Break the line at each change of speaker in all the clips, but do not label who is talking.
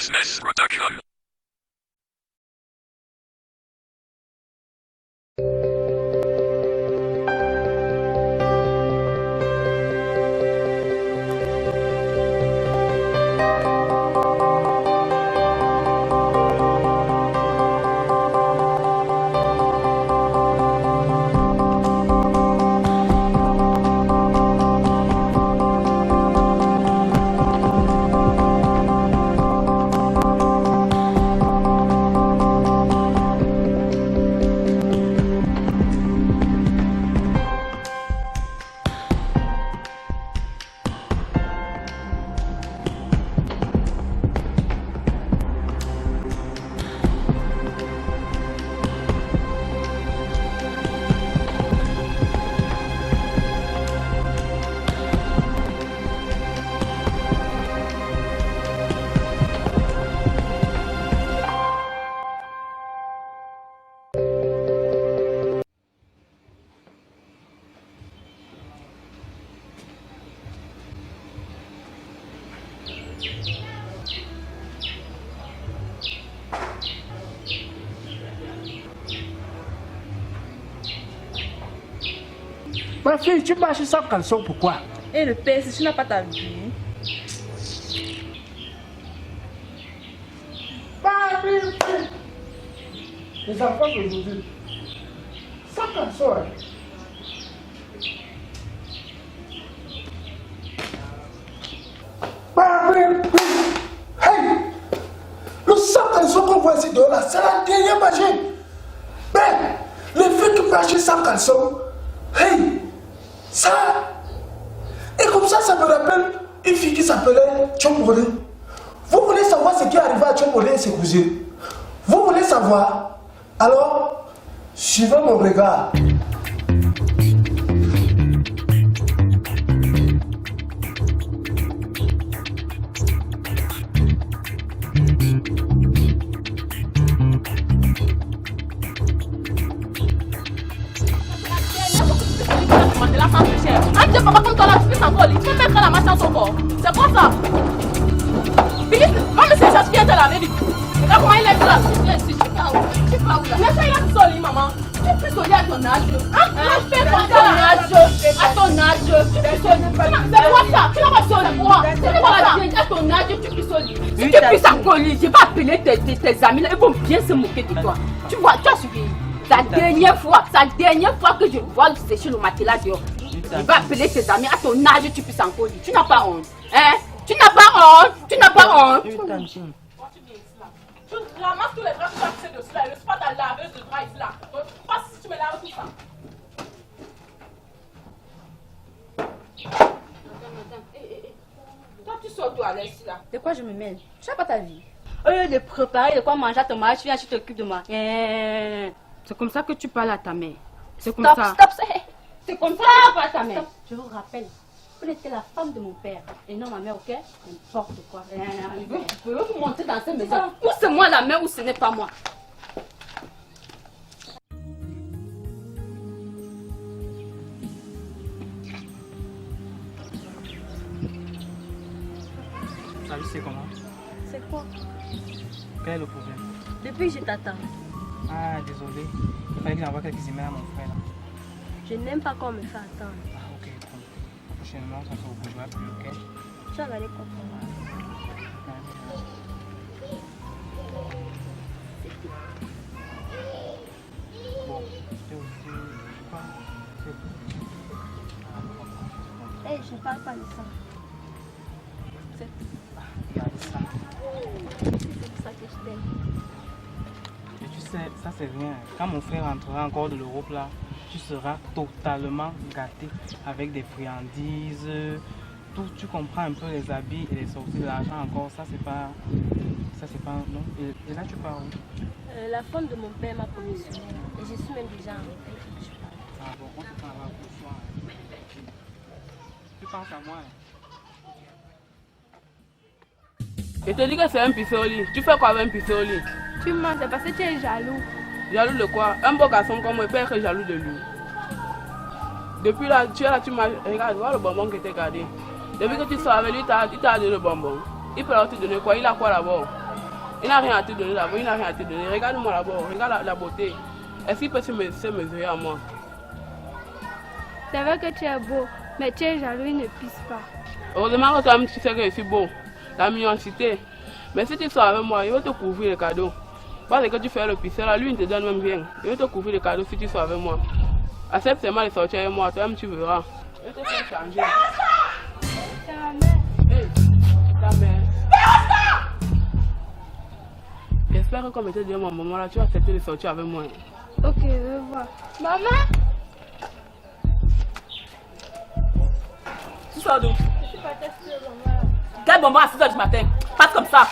Business Production.
Ma fille, tu marches sans caleçon, pourquoi?
Et le père, si tu n'as pas ta vie.
Ma fille, les enfants d'aujourd'hui, sans caleçon. Ma fille, hey, le sans caleçon qu'on voit ici dehors là, c'est la dernière magie. Mais les filles qui marchent sans caleçon, hey, ça, et comme ça me rappelle une fille qui s'appelait Tchombolé. Vous voulez savoir ce qui est arrivé à Tchombolé et ses cousines? Vous voulez savoir? Alors, suivez mon regard.
Papa, comme toi là, tu fais ça quoi? Tu peux mettre la machine sur corps. C'est quoi ça? Philippe, maman, c'est ça qui est à la vérité. Regarde comment il est là. Tu vas où là? Mais ça, il a tout seul, maman. Tu es plus solide à ton âge. Hein? Tu fais quoi à ton âge? Tu es plus solide. C'est quoi ça? Tu n'as pas solide. C'est quoi ça? À ton âge, tu es plus solide. Si tu es plus alcoolique, je vais appeler tes amis là. Ils vont bien se moquer de toi. Tu vois, tu as suivi. C'est la dernière fois que je vois sécher le matelas dehors. Il va appeler tes amis à ton âge, tu puisses encore dire. Tu n'as pas honte. Hein? Tu n'as pas honte. Tu n'as pas honte. Tu ramasses tous les draps que tu as pissé dessus là. Je ne suis pas ta laveuse de draps ici là. Donc, pas si tu me laves tout ça. Madame. Toi, tu sors toi là ici là.
De quoi je me mêle? Tu n'as pas ta vie. Au lieu de préparer de quoi manger à ton mari, tu viens, tu t'occupes de moi.
C'est comme ça que tu parles à ta mère. C'est comme
Stop,
ça.
stop, stop.
C'est comme ça que tu parles à ta mère.
Je vous rappelle, vous étiez la femme de mon père et non ma mère, ok? N'importe quoi.
Je veux vous montrer dans cette maison. Ou c'est moi la mère ou ce n'est pas moi.
Salut, c'est comment?
C'est quoi?
Quel est le problème?
Depuis que je t'attends,
Ah, désolé. Il fallait que j'envoie quelques emails à mon frère là.
je n'aime pas qu'on me fait attendre.
Ah, ok, tranquille. Prochainement, ça se rejoindra plus, ok?
Tu vas aller comprendre.
Bon, c'était aussi, je sais pas,
Hey, je ne parle pas de ça.
regarde ça.
C'est pour ça que je t'aime.
Et tu sais, ça c'est rien. Quand mon frère rentrera encore de l'Europe là, tu seras totalement gâté avec des friandises, tout, tu comprends un peu les habits et les sorties de l'argent encore, ça c'est pas, non. Et là tu pars où?
La femme de mon père m'a commissionné et je suis même déjà en retraite.
Ah bon, on se parlera pour soi. Tu penses à moi?
Je te dis que c'est un piffé au lit. Tu fais quoi avec un piffé au lit?
Tu mens, c'est parce que tu es jaloux.
Jaloux de quoi? Un beau garçon comme moi, il peut être jaloux de lui. Depuis là, tu m'as... Regarde, vois le bonbon que t'ai gardé. Depuis que tu sors avec lui, il t'a donné le bonbon. Il peut leur te donner quoi? Il a quoi là-bas? Il n'a rien à te donner d'abord, il n'a rien à te donner. Regarde-moi d'abord, regarde la beauté. Est-ce qu'il peut se mesurer à moi?
C'est vrai que tu es beau, mais tu es jaloux, il ne pisse pas.
Heureusement que toi-même tu sais que je suis beau, la mignonité. Mais si tu sors avec moi, il va te couvrir les cadeaux. Parce que tu fais le pisseur, là, lui il ne te donne même rien. Il va te couvrir les cadeaux si tu sors avec moi. Accepte seulement de sortir avec moi, toi-même tu verras. Je vais te faire changer.
C'est ma mère.
Hey, ta mère. J'espère que comme je te dis à ma maman, là, tu vas accepter de sortir avec moi.
Ok, je vais voir. Maman?
Tu sors d'où?
Je suis pas testée, maman.
Quel moment à 6h du matin? Passe comme ça.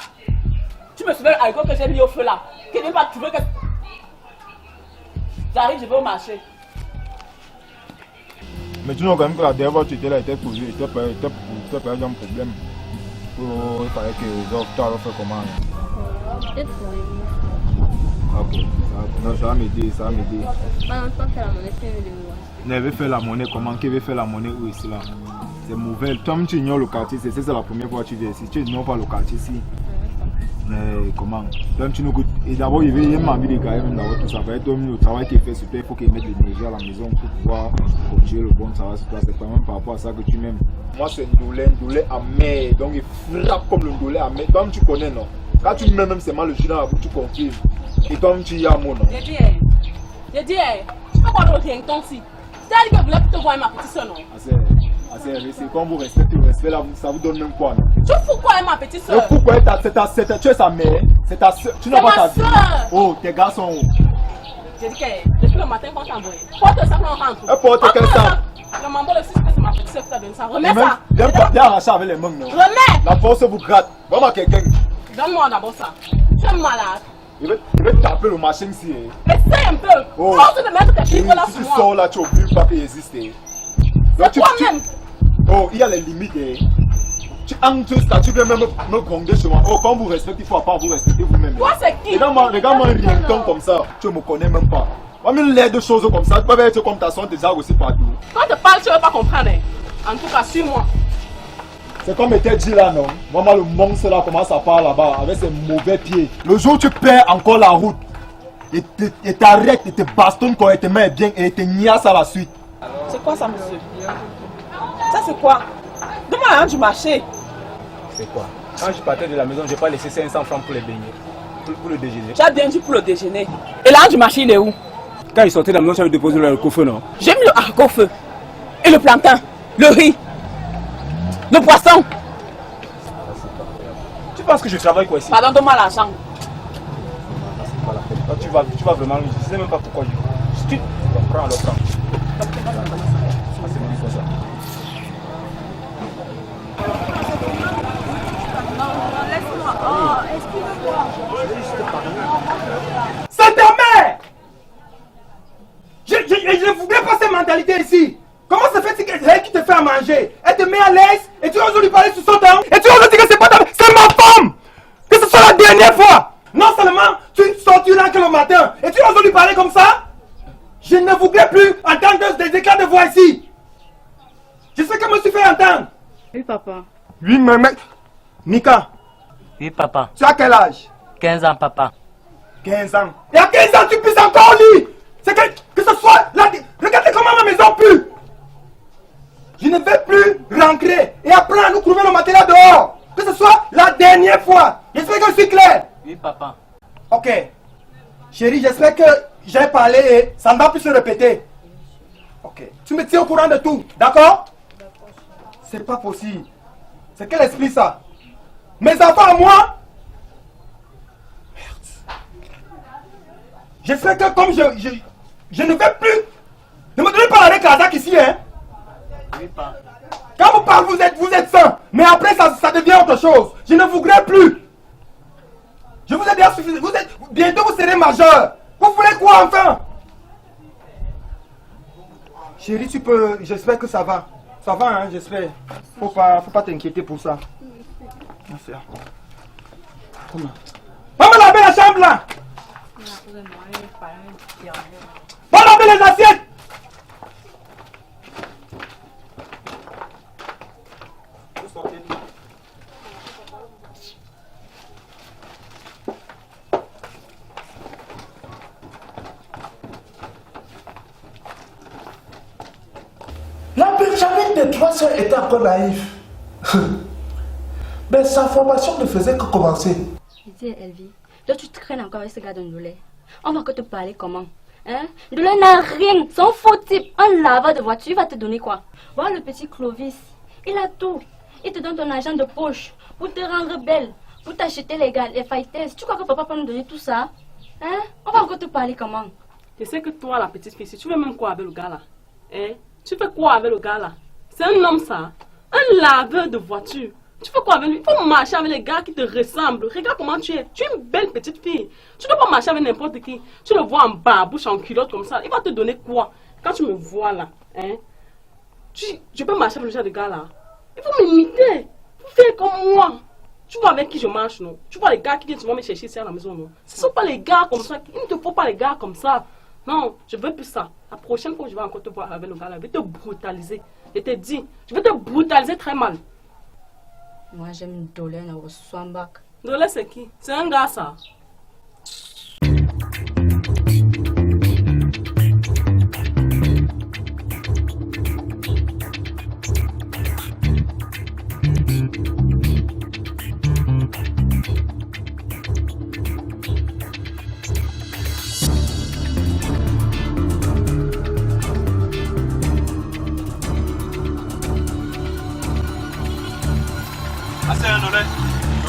Tu me souviens à l'école que j'ai mis au feu là. Que n'est pas, tu veux que... J'arrive, je vais au marché.
Mais tu vois quand même que la dernière fois tu étais là, il était posé, il était pas un problème. Il fallait que tu as fait comment?
Peut-être pour les
Ok, non, ça va m'aider, ça va m'aider.
pas longtemps que la monnaie fait de moi.
Elle veut faire la monnaie, comment? Qui veut faire la monnaie où ici là? C'est mauvais. Toi-même tu ignores le quartier, c'est la première fois que tu viens ici. Tu ignores pas le quartier ici. Mais comment? Donc tu nous goûtes. Et d'abord il y a une envie de gagner même d'abord tout ça. Le travail qu'il fait sur toi, il faut qu'il mette l'énergie à la maison pour pouvoir continuer le bon travail sur toi. C'est pas même par rapport à ça que tu m'aimes. Moi c'est un douleur amer. Donc il frappe comme le douleur amer. Toi-même tu connais non? Quand tu m'aimes même c'est mal le jus dans la bouche, tu confirmes. Et toi-même tu y as mon nom.
J'ai dit, tu peux pas d'autre rien que ton si. C'est-à-dire que vous voulez te voir ma petite soeur non?
C'est quand vous respectez le respect là, ça vous donne même quoi non?
Tu fous quoi ma petite
Et
soeur?
pourquoi tu es sa mère? C'est ta soeur. Tu n'as pas ta vie. Oh, tes gars sont où?
J'ai dit que depuis le matin quand t'as envoyé. Porte ça qu'on rentre.
Porte quel ça?
Le mambo le 6 que c'est ma petite soeur qui t'a donné ça. Remets ça.
Viens arracher avec les mains non?
Remets.
La force vous gratte. Vraiment quelqu'un.
Donne-moi d'abord ça. Tu es malade.
Il veut taper le machin ici.
Essaye un peu.
Oh.
Ose de mettre tes livres là
Si
sur
tu
moi.
sors là, tu oublies pas qu'il existe.
C'est toi-même.
Oh, il y a les limites. Tu entres ça, tu viens même me gronder sur moi. Oh, quand vous respectez, il faut pas vous respecter vous-même.
Toi c'est qui?
Regarde-moi un rienton comme ça. Tu me connais même pas. Moi, même l'air de choses comme ça, tu peux être comme ta soeur déjà aussi partout.
Quand tu parles, tu ne vas pas comprendre. En tout cas, suis-moi.
C'est comme était dit là, non? Maman, le monstre là commence à parler là-bas avec ses mauvais pieds. Le jour où tu perds encore la route, et t'arrêtes, et te bastonne correctement et bien, et te niasse à la suite.
C'est quoi ça, monsieur? Ça, c'est quoi? Donne-moi l'argent du marché.
C'est quoi? Quand je partais de la maison, je n'ai pas laissé 500 francs pour les beignets, pour le déjeuner.
Tu as bien dit pour le déjeuner. Et l'argent du marché, il est où?
Quand il sortait de la maison, j'avais déposé le coffre, non?
J'ai mis le haricot feu. Et le plantain. Le riz. Le poisson.
Tu penses que je travaille quoi ici?
Pardon, donne-moi l'argent.
C'est pas la peine. Toi, tu vas vraiment, je ne sais même pas pourquoi. Si tu prends, alors prends. C'est bon, c'est ça.
C'est ta mère! Je ne voudrais pas cette mentalité ici. Comment ça fait que c'est elle qui te fait à manger? Elle te met à l'aise et tu oses lui parler sur son temps et tu oses dire que c'est pas ta mère, c'est ma femme! Que ce soit la dernière fois! Non seulement tu sortiras que le matin et tu oses lui parler comme ça? Je ne voudrais plus entendre des éclats de voix ici. Je sais que je me suis fait entendre.
Oui, papa.
Oui, mais Mika,
Oui, papa.
tu as quel âge?
15 ans, papa.
15 ans. Et à 15 ans, tu pisses encore au lit. C'est que ce soit... Regardez comment ma maison pue. Je ne vais plus rentrer et apprendre à nous trouver le matériel dehors. Que ce soit la dernière fois. J'espère que je suis clair.
Oui, papa.
Ok. Chérie, j'espère que j'ai parlé et ça ne va plus se répéter. Ok. Tu me tiens au courant de tout. D'accord? C'est pas possible. C'est quel esprit ça? Mes enfants à moi? J'espère que comme je ne vais plus... Ne me donnez pas la Kazakh ici, hein?
Oui, papa.
Quand vous parlez, vous êtes sain. Mais après, ça devient autre chose. Je ne voudrais plus. Je vous ai déjà suffi. Bientôt, vous serez majeur. Vous voulez quoi, enfin? Chérie, tu peux... J'espère que ça va. Ça va, hein, j'espère. Faut pas t'inquiéter pour ça. Merci. Comment? Va me laver la chambre, là. Va laver les assiettes. Benjamin de 3 sœurs était encore naïf. Mais sa formation ne faisait que commencer.
Je dis Elvie, toi tu traînes encore avec ce gars de Ndoulé. On va que te parler comment? Hein? Ndoulé n'a rien, c'est un faux type. Un laveur de voiture, il va te donner quoi? Voir le petit Clovis, il a tout. Il te donne ton argent de poche pour te rendre belle, pour t'acheter les fighters. Tu crois que papa peut nous donner tout ça? Hein? On va encore te parler comment?
Je sais que toi, la petite fille, si tu veux même quoi avec le gars là? Hein? Tu fais quoi avec le gars là? C'est un homme ça? Un laveur de voiture. Tu fais quoi avec lui? Il faut marcher avec les gars qui te ressemblent. Regarde comment tu es. Tu es une belle petite fille. Tu ne dois pas marcher avec n'importe qui. Tu le vois en barbouche, en culotte comme ça. Il va te donner quoi? Quand tu me vois là, hein? Je peux marcher avec le genre de gars là. Il faut m'imiter. Il faut faire comme moi. Tu vois avec qui je marche, non? Tu vois les gars qui viennent souvent me chercher ici à la maison, non? Ce ne sont pas les gars comme ça. Il ne te faut pas les gars comme ça. Non, je veux plus ça. La prochaine fois que je vais encore te voir avec le gars là, je vais te brutaliser. Je te dis, je vais te brutaliser très mal.
Moi j'aime une Dolène au Swambak.
Dolène c'est qui? C'est un gars ça.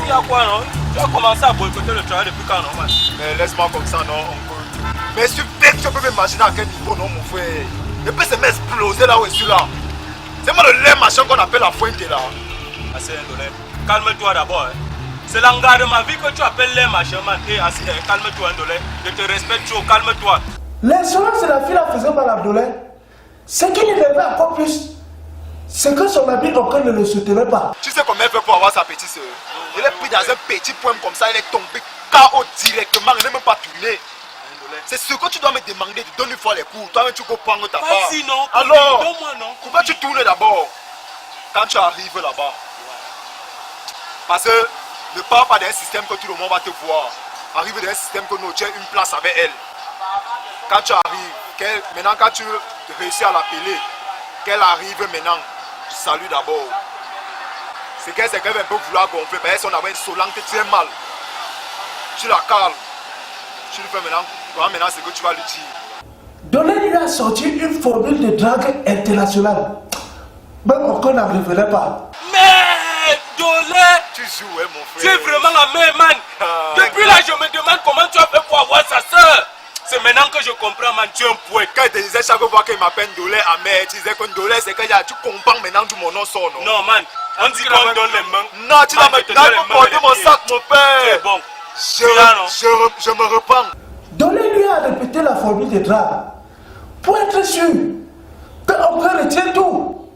Il y a quoi non? Tu as commencé à boycotter le travail depuis quand non man?
Mais laisse-moi comme ça non, oncle. Mais tu peux m'imaginer à quel niveau non mon frère? Et puis c'est m'exploser là où je suis là. C'est moi le lait machin qu'on appelle la fuente là.
Assez indolent. Calme-toi d'abord. Hein. C'est l'engagement de ma vie que tu appelles lait machin man. Et assez, calme-toi indolent. Je te respecte trop, calme-toi.
L'insolence de la fille la faisait mal à Dolène. Ce qui l'énervait encore plus, c'est que son ami encore ne le soutenait pas.
Tu sais comment elle fait pour avoir sa petite soeur? Il est pris dans un petit poème comme ça, il est tombé KO directement, il n'est même pas tourné. C'est ce que tu dois me demander, de donner une fois les coups. Toi-même tu peux prendre ta part.
Sinon,
alors,
donne-moi non.
Pourquoi tu tournes d'abord quand tu arrives là-bas? Parce que ne pars pas d'un système que tout le monde va te voir. Arrive dans un système que tu as une place avec elle. Quand tu arrives, maintenant quand tu réussis à l'appeler, qu'elle arrive maintenant, tu salues d'abord. C'est qu'elle va un peu vouloir gonfler, parce qu'on avait une solente, tu es mal. Tu la calmes. Tu lui fais maintenant ce que tu vas lui dire.
Dolène lui a sorti une formule de drague internationale. Même encore n'en revenait pas.
Mais Dolène,
tu joues, hein, mon frère.
tu es vraiment la meilleure man. Depuis là, je me demande comment tu as fait pour avoir sa soeur. C'est maintenant que je comprends, man, tu es un poète.
Quand il te disait chaque fois qu'il m'appelle Dolé Ahmed, tu disais que Dolé c'est que tu comprends maintenant d'où mon nom sort, non?
Non, man, on dit qu'on donne les mains.
Non, tu vas me porter mon sac, mon père.
C'est bon.
Je me reprends.
Dolé lui a répété la formule de drague pour être sûr qu'on peut retirer tout,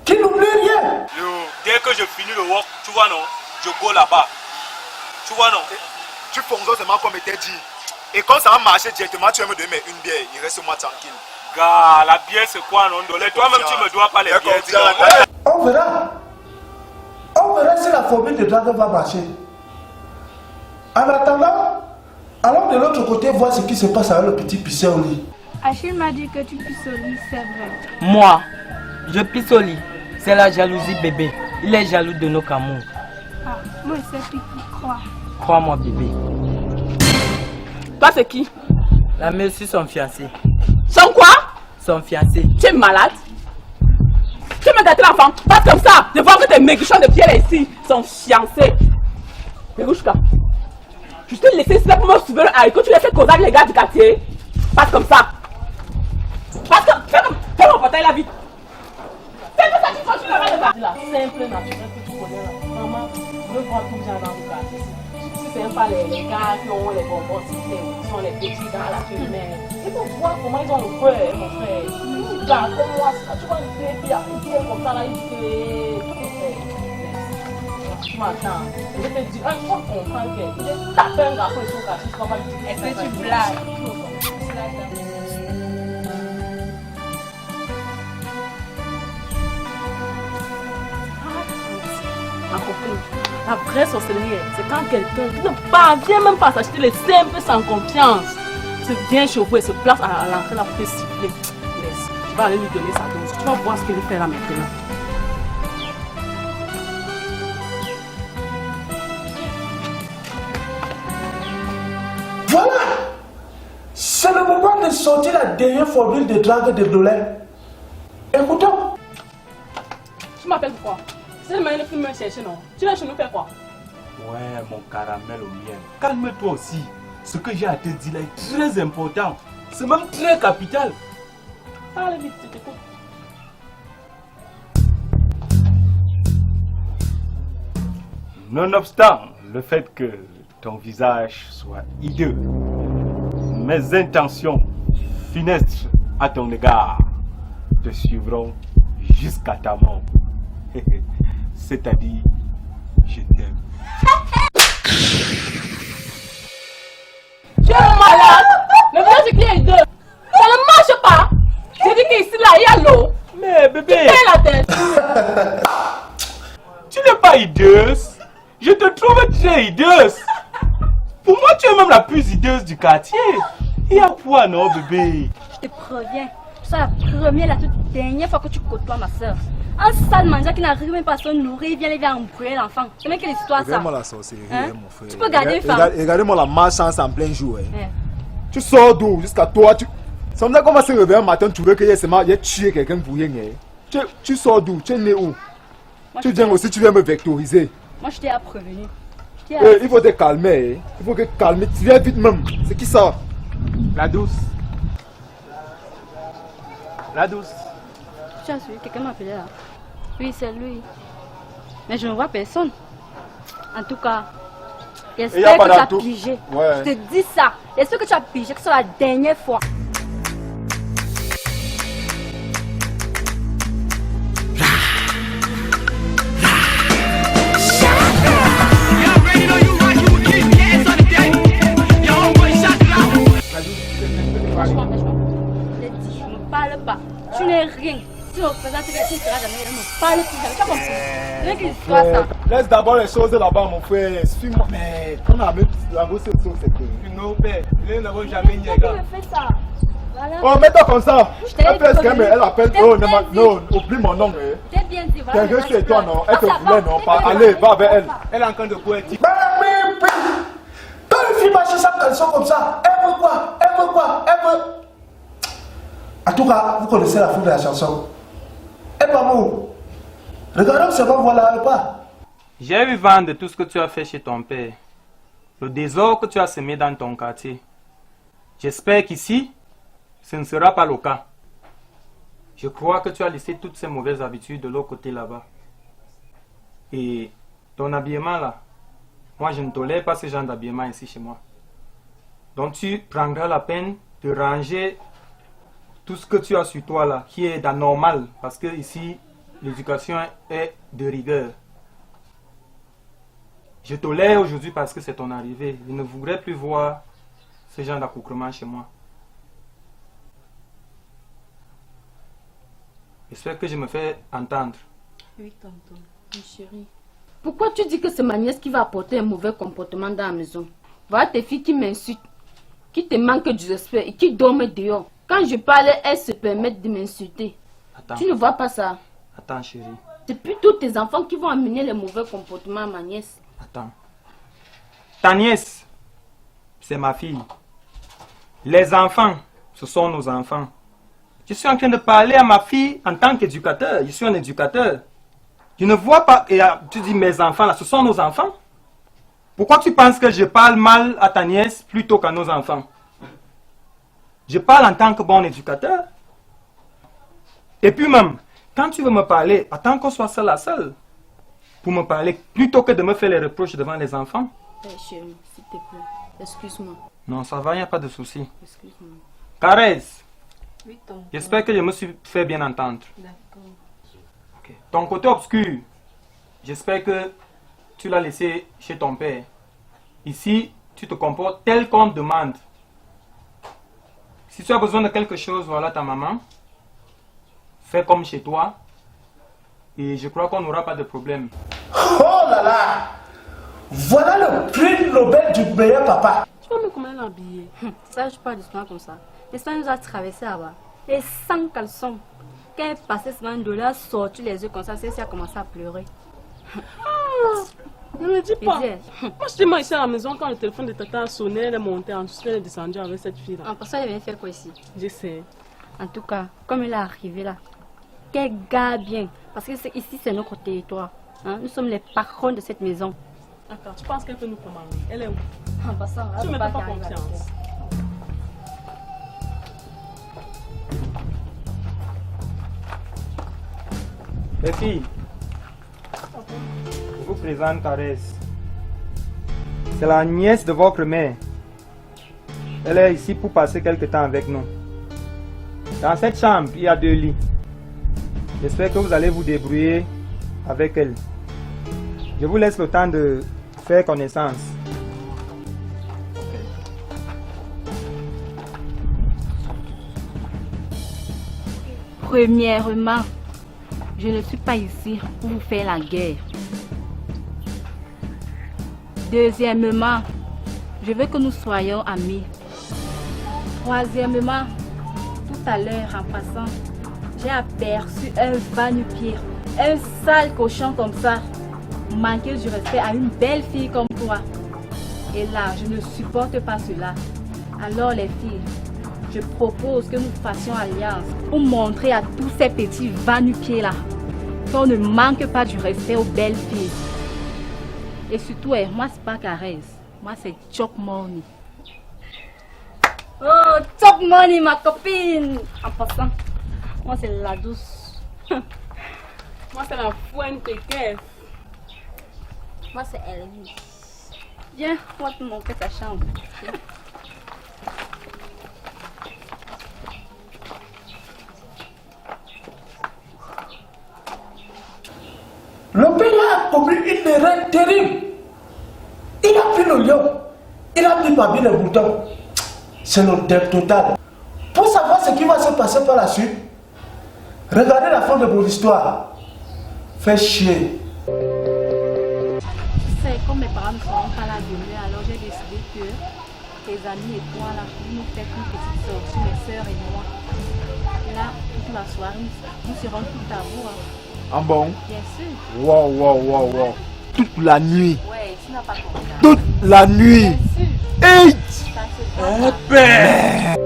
qu'il n'oublie rien.
Yo, dès que je finis le work, tu vois, non, je go là-bas. Tu vois, non?
Tu fonctionnes seulement comme il t'a dit. Et quand ça va marcher directement, tu vas me donner une bière. Il reste moi tranquille.
Gars, la bière c'est quoi non Dolé? Toi-même tu me dois pas les bières.
On verra. On verra si la formule de drague va marcher. En attendant, allons de l'autre côté voir ce qui se passe avec le petit pissé au lit.
Achille m'a dit que tu pisses au lit, c'est vrai.
Moi, je pisse au lit. C'est la jalousie bébé. Il est jaloux de nos camours.
Ah, moi c'est qui croit.
Crois-moi bébé.
Toi c'est qui?
La mère aussi son fiancé.
Son quoi?
Son fiancé.
Tu es malade? Tu me gâter l'enfant? Pas comme ça! Je vois que tes maigrichons de pied là ici sont fiancés. Pérouchka, je t'ai laissé ça pour me suivre le haricot. Tu les fais causer avec les gars du quartier. Pas comme ça. Parce que fais mon portail la vie. C'est pour ça que tu continues là-bas les gars.
La simple naturelle que tu connais là. Maman, je veux voir tout le gens dans le quartier. Si c'est pas les gars qui ont les bonbons sifflés, qui sont les petits gars là, tu les mets. Il faut voir comment ils ont le cœur, mon frère. Les gars comme moi, tu vois une fille qui est comme ça là, il fait tout est fait. Tu m'entends? Je vais te dire, un fois qu'on comprend qu'il est tapé un garçon et son quartier, tu vas pas lui dire.
Est-ce que tu blagues?
Ma copine, la vraie sorcellerie, c'est quand quelqu'un qui ne parvient même pas à s'acheter les simples sans confiance se vient chauffer et se place à l'entrée là pour te siffler. Laisse, tu vas aller lui donner sa dose. Tu vas voir ce qu'il fait là maintenant.
Voilà. C'est le moment de sortir la dernière formule de drague de Dolé. Écoutons.
Tu m'appelles pourquoi? C'est le moyen de me chercher, non? Tu viens chez nous faire quoi?
Ouais, mon caramel au miel. Calme-toi aussi. Ce que j'ai à te dire là est très important. C'est même très capital.
Parle vite, je t'écoute.
Nonobstant le fait que ton visage soit hideux, mes intentions funestes à ton égard te suivront jusqu'à ta mort. C'est-à-dire, je t'aime.
Tu es malade! Le visage qui est hideux! Ça ne marche pas! J'ai dit qu'ici là, il y a l'eau!
Mais bébé!
Tu la tête!
Tu n'es pas hideuse! Je te trouve très hideuse! Pour moi, tu es même la plus hideuse du quartier! Il y a quoi, non, bébé?
Je te préviens, c'est la première et la toute dernière fois que tu côtoies ma soeur. Un sale mendiant qui n'arrive même pas à se nourrir, il vient embrouiller l'enfant. C'est même quelle histoire ça?
Regarde-moi la sorcellerie,
Hein?
mon frère.
Tu peux garder une femme.
Regardez-moi la malchance en plein jour. Hein.
Eh.
Tu sors d'où jusqu'à toi, tu... Ça me dit comment se réveiller un matin, tu veux que j'ai tué quelqu'un pour rien. Hein. Tu sors d'où? Tu es né où?
Moi,
Tu viens aussi, tu viens me vectoriser.
Moi, je t'ai prévenu.
Il faut te calmer. Hein. Il faut que calmer. Tu viens vite même. C'est qui ça?
La douce. La douce.
Tu as suivi, quelqu'un m'a appelé là. Oui, c'est lui. Mais je ne vois personne. En tout cas, j'espère que tu as pigé.
Ouais.
Je te dis ça. J'espère que tu as pigé, que ce soit la dernière fois. Franchement, je l'ai dit, ne me parle pas. Tu n'es rien. Si on présente que tu ne seras jamais, ne me parle plus jamais. Tu as compris? C'est une histoire ça.
Laisse d'abord les choses là-bas, mon frère. Suis-moi. Mais on a même la grosse chose, c'est que.
Non, père, ils n'avons jamais nié.
Pourquoi tu me fais ça? Voilà.
Oh, mets-toi comme ça.
Je t'ai
Elle fait ce qu'elle
prévenu.
elle appelle.
Je t'ai
Oh,
bien dit.
non, oublie mon nom. Hein.
Je t'ai bien dit, voilà.
Quelqu'un chez toi, non? Elle te
Ça
voulait,
va,
non?
je
Pas.
t'ai
Allez,
dit.
va avec elle.
Elle est en train de poétique.
Quand une fille marche sans caleçon comme ça, elle veut quoi? Elle veut quoi? Elle veut. En tout cas, vous connaissez la fin de la chanson. Et pas vous. Regardons seulement voilà ou pas.
J'ai eu vent de tout ce que tu as fait chez ton père. Le désordre que tu as semé dans ton quartier. J'espère qu'ici, ce ne sera pas le cas. Je crois que tu as laissé toutes ces mauvaises habitudes de l'autre côté là-bas. Et ton habillement là, moi je ne tolère pas ce genre d'habillement ici chez moi. Donc tu prendras la peine de ranger tout ce que tu as sur toi là, qui est d'anormal, parce que ici, l'éducation est de rigueur. Je tolère aujourd'hui parce que c'est ton arrivée. Je ne voudrais plus voir ce genre d'accoutrement chez moi. J'espère que je me fais entendre.
Oui, tonton, oui, chérie. Pourquoi tu dis que c'est ma nièce qui va apporter un mauvais comportement dans la maison? Voilà tes filles qui m'insultent, qui te manquent du respect et qui dorment dehors. Quand je parle, elles se permettent de m'insulter.
Attends.
Tu ne vois pas ça?
Attends, chérie.
C'est plutôt tes enfants qui vont amener les mauvais comportements à ma nièce.
Attends. Ta nièce, c'est ma fille. Les enfants, ce sont nos enfants. Je suis en train de parler à ma fille en tant qu'éducateur. Je suis un éducateur. Je ne vois pas... Et tu dis mes enfants, là, ce sont nos enfants. Pourquoi tu penses que je parle mal à ta nièce plutôt qu'à nos enfants? Je parle en tant que bon éducateur. Et puis même, quand tu veux me parler, attends qu'on soit seul à seul. Pour me parler, plutôt que de me faire les reproches devant les enfants.
Chérie, s'il te plaît, excuse-moi.
Non, ça va, il n'y a pas de souci.
Excuse-moi.
Caresse,
Oui, tonton.
j'espère que je me suis fait bien entendre.
D'accord.
Ok. Ton côté obscur, j'espère que tu l'as laissé chez ton père. Ici, tu te comportes tel qu'on te demande. Si tu as besoin de quelque chose, voilà ta maman. Fais comme chez toi. Et je crois qu'on n'aura pas de problème.
Oh là là! Voilà le prix Nobel du meilleur papa.
Tu vas me comment l'habiller?
Ça, je parle de soin comme ça. L'histoire nous a traversé là-bas. Et sans caleçon. Quand elle passait ce moment, Ndola a sorti les yeux comme ça, celle-ci a commencé à pleurer.
Ne me dis pas.
Disais.
Moi, je moi ici à la maison, quand le téléphone de Tata a sonné, elle est montée en dessous, elle est descendue avec cette fille-là.
En passant, elle vient faire quoi ici?
Je sais.
En tout cas, comme elle est arrivée là, qu'elle garde bien. Parce que ici, c'est notre territoire. Hein? Nous sommes les patrons de cette maison.
Attends, tu penses qu'elle peut nous commander? Elle est où?
En passant,
Tu
elle
ne me
veut
fais pas
qu'elle arrive avec
confiance.
Les filles, je vous présente Caresse. C'est la nièce de votre mère. Elle est ici pour passer quelque temps avec nous. Dans cette chambre, il y a 2 lits. J'espère que vous allez vous débrouiller avec elle. Je vous laisse le temps de faire connaissance.
Premièrement, je ne suis pas ici pour vous faire la guerre. Deuxièmement, je veux que nous soyons amis. Troisièmement, tout à l'heure en passant, j'ai aperçu un va-nu-pied, un sale cochon comme ça, manquer du respect à une belle fille comme toi. Et là, je ne supporte pas cela. Alors les filles, je propose que nous fassions alliance pour montrer à tous ces petits va-nu-pieds là qu'on ne manque pas du respect aux belles filles. Et surtout, moi c'est pas Caresse, moi c'est Chop Money. Oh, Chop Money ma copine. En passant, moi c'est la douce.
Moi, c'est la fuente Kev.
Moi c'est Elvis. Viens, on va te montrer ta chambre.
Le père a commis une erreur terrible. Il a pris le lion. Il a mis Babi le bouton. C'est le deuil total. Pour savoir ce qui va se passer par la suite, regardez la fin de mon histoire. Fais chier.
C'est comme mes parents ne seront pas là demain, alors j'ai décidé que tes amis et toi là, nous faites une petite sortie, mes soeurs et moi. Et là, toute la soirée, nous serons tout à vous. Hein.
Ah bon?
Bien sûr.
Wow. Toute la nuit.
Ouais, tu n'as pas compris.
Toute la nuit.
Bien sûr.
Hey!
Ça se passe.
Père!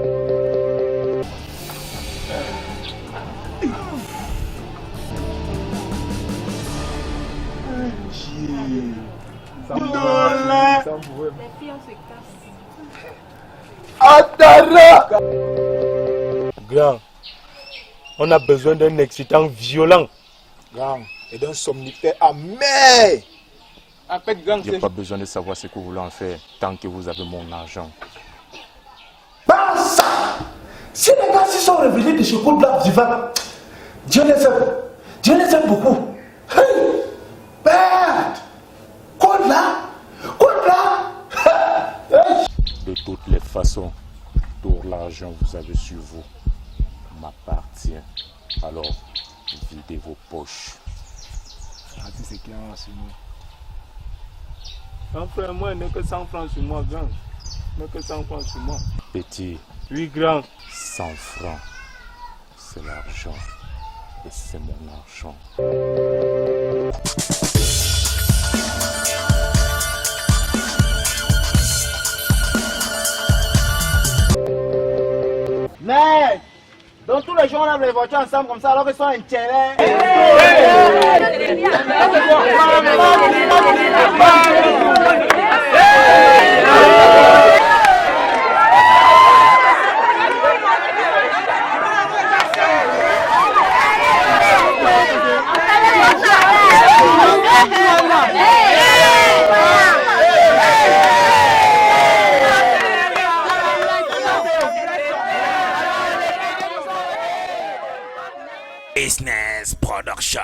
Les filles, on se casse.
Atara!
Grand, on a besoin d'un excitant violent.
Grand, et d'un somnifère amer.
En fait, gang,
Je n'ai pas besoin de savoir ce que vous voulez en faire tant que vous avez mon argent.
Bah ça! Si les gars s'y sont revenus de ce coup de blague divin, Dieu les aime. Dieu les aime beaucoup. Hey! Merde! Quoi là? Hey!
De toutes les façons, tout l'argent que vous avez sur vous m'appartient. Alors, videz vos poches.
C'est clair, c'est nous.
Mon frère, moi, il n'est que 100 francs sur moi, grand. Il n'est que 100 francs sur moi.
Petit,
Oui, grand.
100 francs, c'est l'argent. Et c'est mon argent.
Mais, donc tous les jours on lave les voitures ensemble comme ça alors qu'ils sont intérêts.
Business Production.